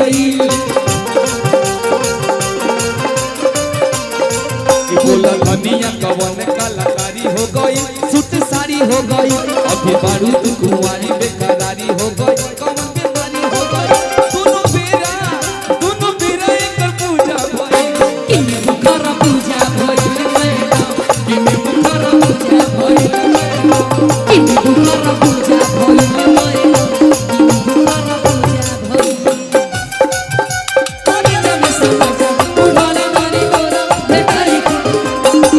गई। बोला धनिया कवन कलाकारी हो गई, सूट साड़ी हो गई, अभी बारूद कुंवारी बेकरारी हो गई, कवन बीमारी हो गई। दोनों बेरा एकर पूजा भइल, किने मुखर पूजा भइल मैडम, किने मुखर पूजा भइल मैडम, किने मुखर पूजा भइल मैडम, किने मुखर पूजा भइल। करे जमे समाजा उठाला मारी गोरा बेकारी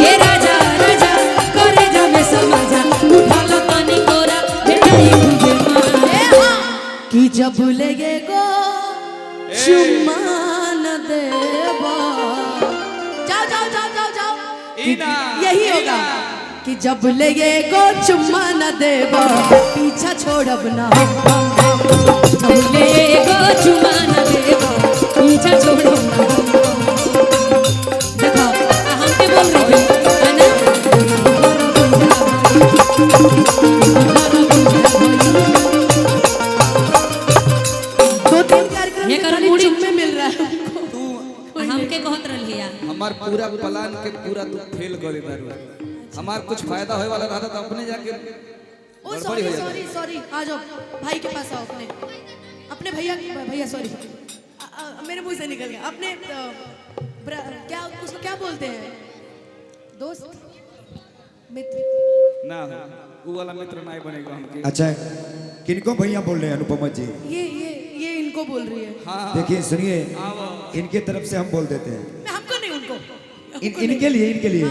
ए राजा राजा करे जमे समाजा उठाला पानी गोरा बेकारी तुझे मां कि जब लेगे गो चुम्मा न देवा। जाओ जाओ जाओ जाओ जाओ यही होगा कि जब लेगे गो चुम्मा न देवा पीछा छोड़ब ना जब लेगे गो चुम्मा न देवा पीछा छोड़ब ना। देखो हम पे बोल रही है ना दो तीन कार्यक्रम ये कर मुड़ी में मिल रहा है तू हमके कहत रहलिया हमार पूरा प्लान के पूरा तू फेल कर दारू। हमार कुछ फायदा होए वाला रहता तो अपने जाके ओ सॉरी सॉरी सॉरी आ जाओ भाई के पास आओ अपने भैया सॉरी मेरे मुंह से निकल गया। अपने क्या उसको क्या बोलते हैं दोस्त मित्र ना वो वाला मित्र नहीं बनेगा हमके। अच्छा किनको भैया बोल रहे हैं अनुपमा जी? ये इनको बोल रही है। हाँ देखिए सुनिए इनके तरफ से हम बोल देते हैं मैं हमको नहीं उनको इनके लिए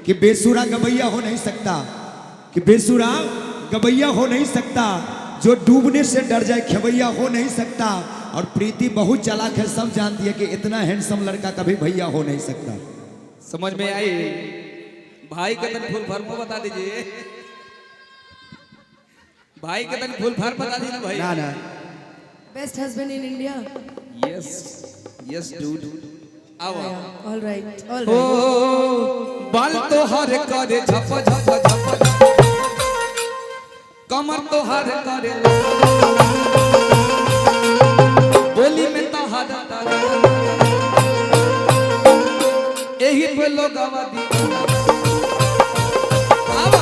कि बेसुरा गवैया हो नहीं सकता, कि बेसुरा गवैया हो नहीं सकता, जो डूबने से डर जाए खेवैया हो नहीं सकता। और प्रीति बहुत चालाक है, सब जानती है कि इतना हैंडसम लड़का कभी भैया हो नहीं सकता। समझ में आई? भाई के तन फुल फॉर्म बता दीजिए, भाई के तन फुल फॉर्म बता दीजिए भाई। ना best husband in India. Yes yes dude आओ ऑल राइट ओ बाल तो हर करे झप झप झप कमर तो हर करे बोली में तो हर तारे यही पे लोग आवादी आओ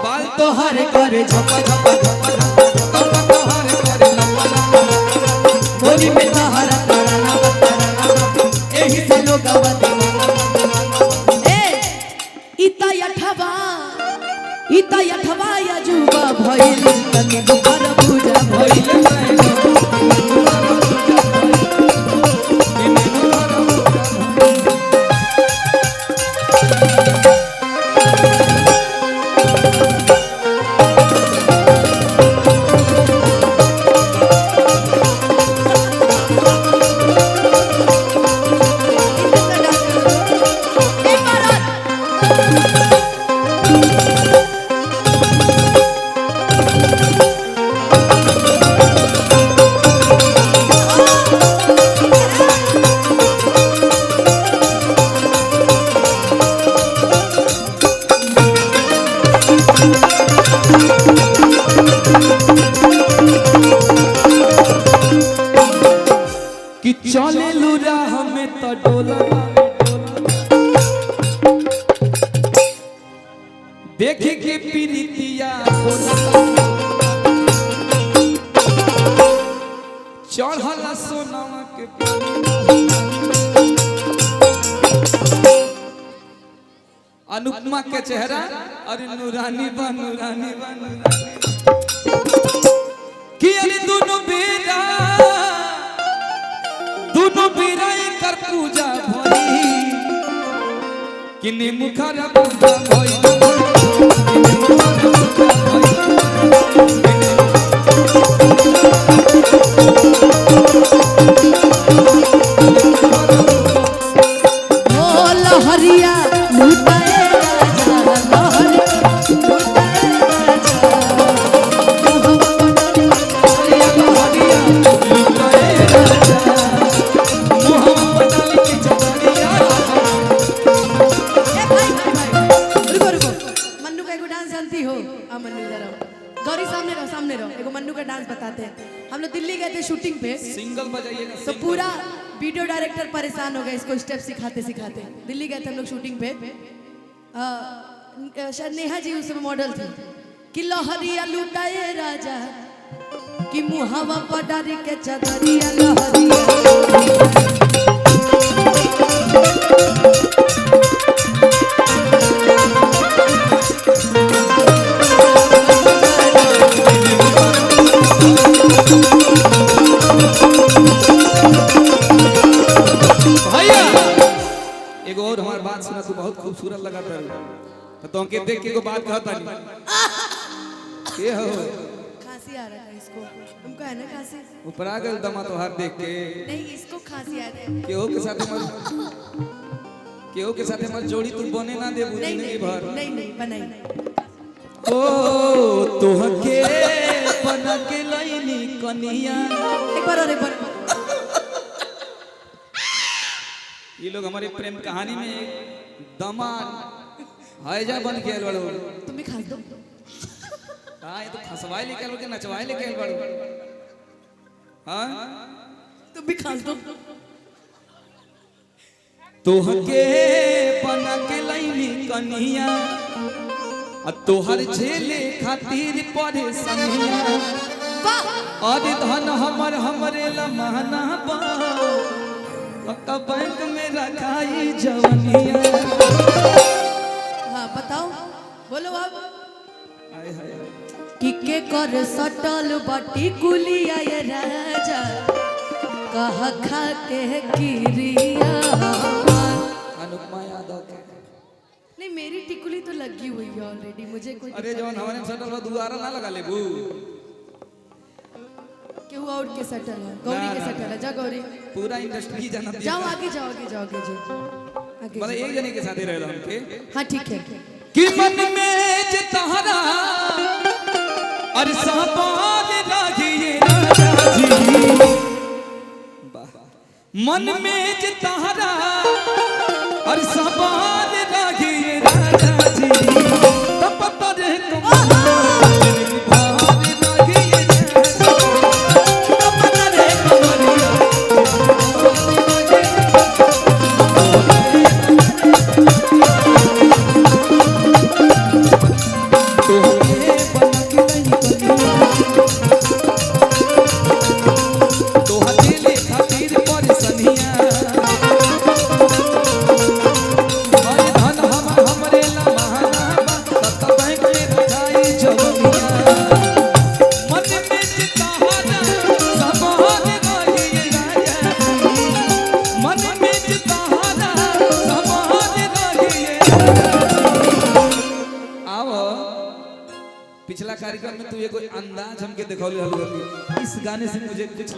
बाल तो हर करे झप झप झप कमर तो हर करे बोली में तो हर तारा यही पे लोग आवादी इता यठवा यजुबा भइल तने गुबर पूजा भइल कि चले लूरा हमें तो डोला देखे के पीरितिया चढ़ला सोनावा के अनुपमा के चेहरा अरे नूरानी बा कि अरे दोनों बेरा कर पूजा भई किने मुखर पूजा भई ओ लहरिया लुटाए राजा लुटाए रुको मन्नू का एक डांस जानती हो? मन्नू इधर आओ। गौरी सामने रहो एगो मन्नू का डांस बताते हैं। हम लोग दिल्ली गए थे शूटिंग पे, सिंगल बजाइएगा तो पूरा वीडियो डायरेक्टर परेशान हो गए इसको स्टेप सिखाते सिखाते। दिल्ली गए थे हम लोग शूटिंग पे, शायद नेहा जी उस समय मॉडल थी कि लहरिया लुटाए राजा कि मुहावा पडारी के चदरिया लहरिया। भैया एगो और हमार बात सुना तू बहुत खूबसूरत लगा था तो के देख के एगो बात कहता नहीं ये हो खांसी आ रहा है इसको, तुमको है ना खांसी? ऊपर आ गए दमा तो हाथ देख के नहीं इसको खांसी आ रहा है। केहू के साथ मत जोड़ी तू बने ना दे नहीं जिंदगी भर नहीं बनाई। ओ तोहके बना के लाइनी कनिया एक बार और एक बार। ये लोग हमारे प्रेम कहानी में एक दमाद हैजा बन के आइल बड़ो। तुम भी खास दो। हां ये तो खसवाई लेके आइल बड़ो के नचवाई लेके आइल बड़ो। हां तुम भी खास दो। तोहके बना के लाइनी कनिया आ तोहर झेले खातिर परेशानिया अरे धन हमरे लमहना बा पक्का बैंक में रखाई जवनिया। हाँ बताओ, बोलो आप। हाय हाय कि के कर सटल बटी कुलिया ये राजा कह खा के किरिया। अनुपमा यादव के नहीं मेरी टिकुली तो लगी हुई है ऑलरेडी, मुझे कोई अरे जवन हमारे सटल बा दुआरा ना लगा लेबू केहू और के सटल है, गौरी के सटल है। जा गौरी पूरा इंडस्ट्री जानत जाओ आगे जाओ जी आगे मतलब एक जने के साथ ही रहला हमके हाँ ठीक है। कि मन में जे तहरा अरे सहबाद लागिए राजा जी मन में जे तहरा अरे सहबाद लागिए राजा जी तब तरे पिछला कार्यक्रम में तू ये कोई अंदाज हमके दिखौले हलू इस गाने से मुझे कुछ